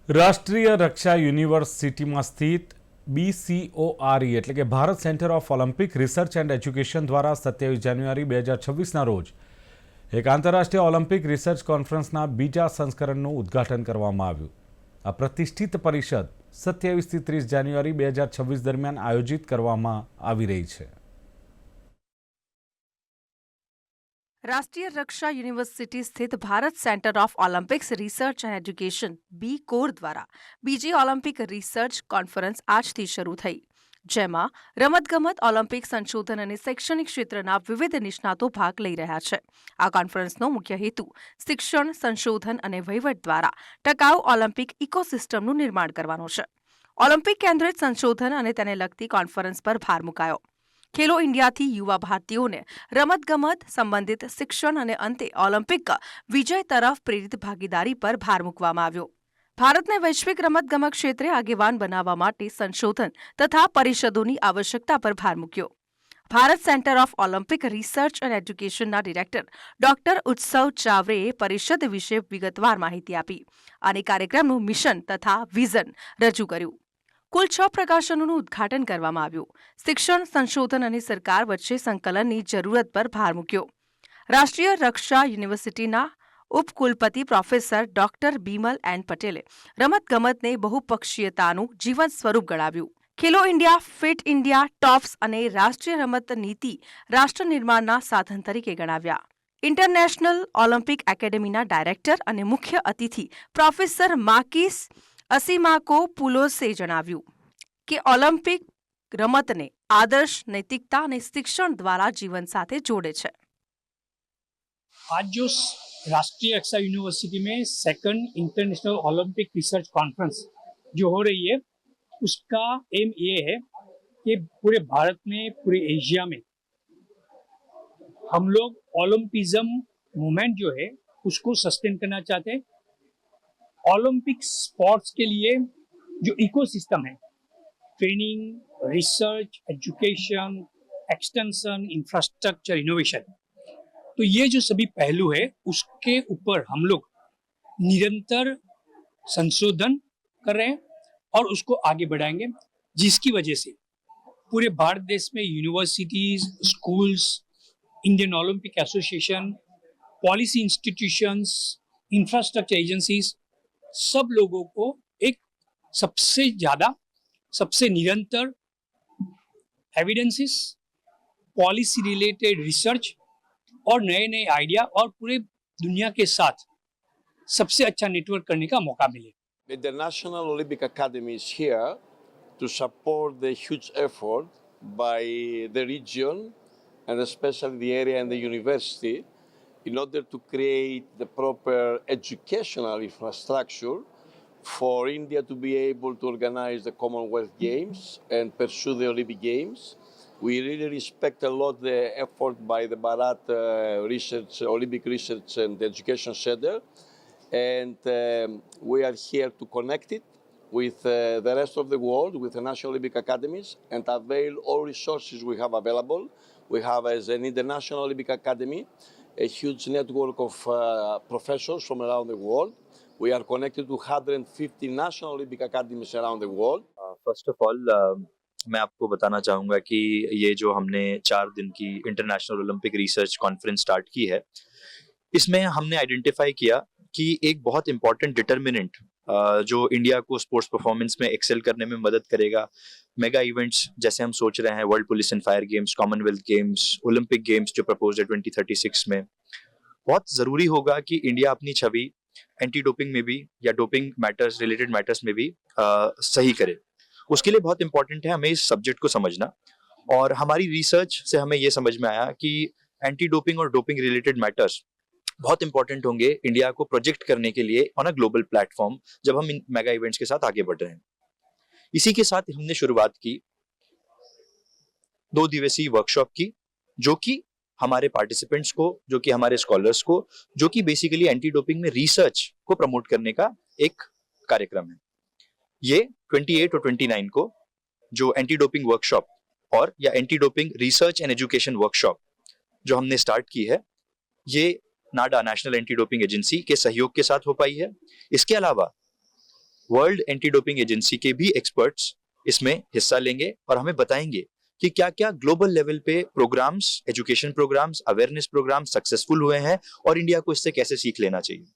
રાષ્ટ્રીય રક્ષા યુનિવર્સિટીમાં સ્થિત BCORE એટલે કે Bharat centre of Olympic research and education દ્વારા 27 જાન્યુઆરી 2026ના રોજ એક આંતરરાષ્ટ્રીય ઓલિમ્પિક રિસર્ચ કોન્ફરન્સના બીજા સંસ્કરણનું ઉદ્ઘાટન કરવામાં આવ્યું। આ પ્રતિષ્ઠિત પરિષદ 27થી 30 જાન્યુઆરી 2026 દરમિયાન આયોજિત કરવામાં આવી રહી છે। राष्ट्रीय रक्षा यूनिवर्सिटी स्थित Bharat centre of Olympics research and education BCOR द्वारा बीजी ओलंपिक रिसर्च कॉन्फरन्स આજથી શરૂ થઈ, જેમાં રમતગમત, ઓલિમ્પિક સંશોધન અને શૈક્ષણિક ક્ષેત્રના વિવિધ નિષ્ણાતો ભાગ લઈ રહ્યા છે। આ કોન્ફરન્સનો મુખ્ય હેતુ શિક્ષણ, સંશોધન અને વહીવટ દ્વારા ટકાઉ ઓલિમ્પિક ઇકોસિસ્ટમનું નિર્માણ કરવાનો છે। ઓલિમ્પિક કેન્દ્રિત સંશોધન અને તેને લગતી કોન્ફરન્સ પર ભાર મુકાયો। ખેલો ઇન્ડિયાથી યુવા ભારતીયોને રમતગમત સંબંધિત શિક્ષણ અને અંતે ઓલિમ્પિક વિજય તરફ પ્રેરિત ભાગીદારી પર ભાર મૂકવામાં આવ્યો। ભારતને વૈશ્વિક રમતગમત ક્ષેત્રે આગેવાન બનાવવા માટે સંશોધન તથા પરિષદોની આવશ્યકતા પર ભાર મૂક્યો। Bharat centre of Olympic research and એજ્યુકેશનના ડિરેક્ટર ડોક્ટર ઉત્સવ ચાવરેએ પરિષદ વિશે વિગતવાર માહિતી આપી અને કાર્યક્રમનું મિશન તથા વિઝન રજૂ કર્યું। કુલ 6 પ્રકાશનોનું ઉદ્ઘાટન કરવામાં આવ્યું। શિક્ષણ, સંશોધન અને સરકાર વચ્ચે સંકલનની જરૂરત પર ભાર મૂક્યો। રાષ્ટ્રીય રક્ષા યુનિવર્સિટીના ઉપકુલપતિ પ્રોફેસર ડોક્ટર બીમલ એન પટેલે રમતગમતને બહુપક્ષીયતાનું જીવંત સ્વરૂપ ગણાવ્યું। ખેલો ઇન્ડિયા, ફિટ ઇન્ડિયા, ટોપ્સ અને રાષ્ટ્રીય રમત નીતિ રાષ્ટ્ર નિર્માણના સાધન તરીકે ગણાવ્યા। ઇન્ટરનેશનલ ઓલિમ્પિક એકેડેમીના ડાયરેક્ટર અને મુખ્ય અતિથિ પ્રોફેસર માકીસ અસીમાકોપુલોસે જણાવ્યું કે ઓલિમ્પિક રમતને આદર્શ, નૈતિકતા અને શિક્ષણ દ્વારા જીવન સાથે જોડે છે। आज जो राष्ट्रीय रक्षा यूनिवर्सिटी में second international Olympic research conference जो हो रही है, उसका एम ये है कि पूरे भारत में, पूरे एशिया में हम लोग ओलंपिज्म मूवमेंट जो है उसको सस्टेन करना चाहते हैं। ओलंपिक स्पोर्ट्स के लिए जो इकोसिस्टम है, training, research, education, extension, infrastructure, innovation, तो ये जो सभी पहलू है उसके ऊपर हम लोग निरंतर संशोधन कर रहे हैं और उसको आगे बढ़ाएंगे, जिसकी वजह से पूरे भारत देश में universities, schools, Indian Olympic association, policy institutions, infrastructure agencies, सब लोगों को एक सबसे ज्यादा, सबसे निरंतर एविडेंसेस, पॉलिसी रिलेटेड रिसर्च और नए नए आइडिया और पूरे दुनिया के साथ सबसे अच्छा नेटवर्क करने का मौका मिले। The National Olympic Academy is here to support the huge effort by the region and especially the area and the university in order to create the proper educational infrastructure for India to be able to organize the Commonwealth Games and pursue the Olympic Games. We really respect a lot the effort by the Bharat Olympic Research and Education Center, and we are here to connect it with the rest of the world, with the National Olympic Academies, and avail all resources we have available. We have, as an International Olympic Academy, a huge network of professors from around the world. We are connected to 150 National Olympic Academies around the world. First of all, मैं आपको बताना चाहूँगा कि ये जो हमने 4 दिन की international Olympic research conference start की है, इसमें हमने आइडेंटिफाई किया कि एक बहुत इंपॉर्टेंट डिटर्मिनेंट जो इंडिया को स्पोर्ट्स परफॉर्मेंस में एक्सेल करने में मदद करेगा, मेगा इवेंट्स जैसे हम सोच रहे हैं world police and fire games, Commonwealth games, Olympic games जो प्रपोज है 2036 में, बहुत ज़रूरी होगा कि इंडिया अपनी छवि एंटी डोपिंग में भी या डोपिंग मैटर्स, रिलेटेड मैटर्स में भी सही करे। उसके लिए बहुत इंपॉर्टेंट है हमें इस सब्जेक्ट को समझना, और हमारी रिसर्च से हमें ये समझ में आया कि एंटी डोपिंग और डोपिंग रिलेटेड मैटर्स बहुत इंपॉर्टेंट होंगे इंडिया को प्रोजेक्ट करने के लिए ऑन अ ग्लोबल प्लेटफॉर्म जब हम इन मेगा इवेंट्स के साथ आगे बढ़ रहे हैं। इसी के साथ हमने शुरुआत की 2 दिवसीय वर्कशॉप की, जो कि हमारे पार्टिसिपेंट्स को, जो कि हमारे स्कॉलर्स को, जो कि बेसिकली एंटी डोपिंग में रिसर्च को प्रमोट करने का एक कार्यक्रम है। ये 28 और 29 को जो एंटी डोपिंग वर्कशॉप और या anti doping research and education workshop जो हमने स्टार्ट की है, ये नाडा, नेशनल एंटी डोपिंग एजेंसी के सहयोग के साथ हो पाई है। इसके अलावा वर्ल्ड एंटी डोपिंग एजेंसी के भी एक्सपर्ट्स इसमें हिस्सा लेंगे और हमें बताएंगे कि क्या क्या ग्लोबल लेवल पे programs, education programs, awareness programs successful हुए हैं और इंडिया को इससे कैसे सीख लेना चाहिए।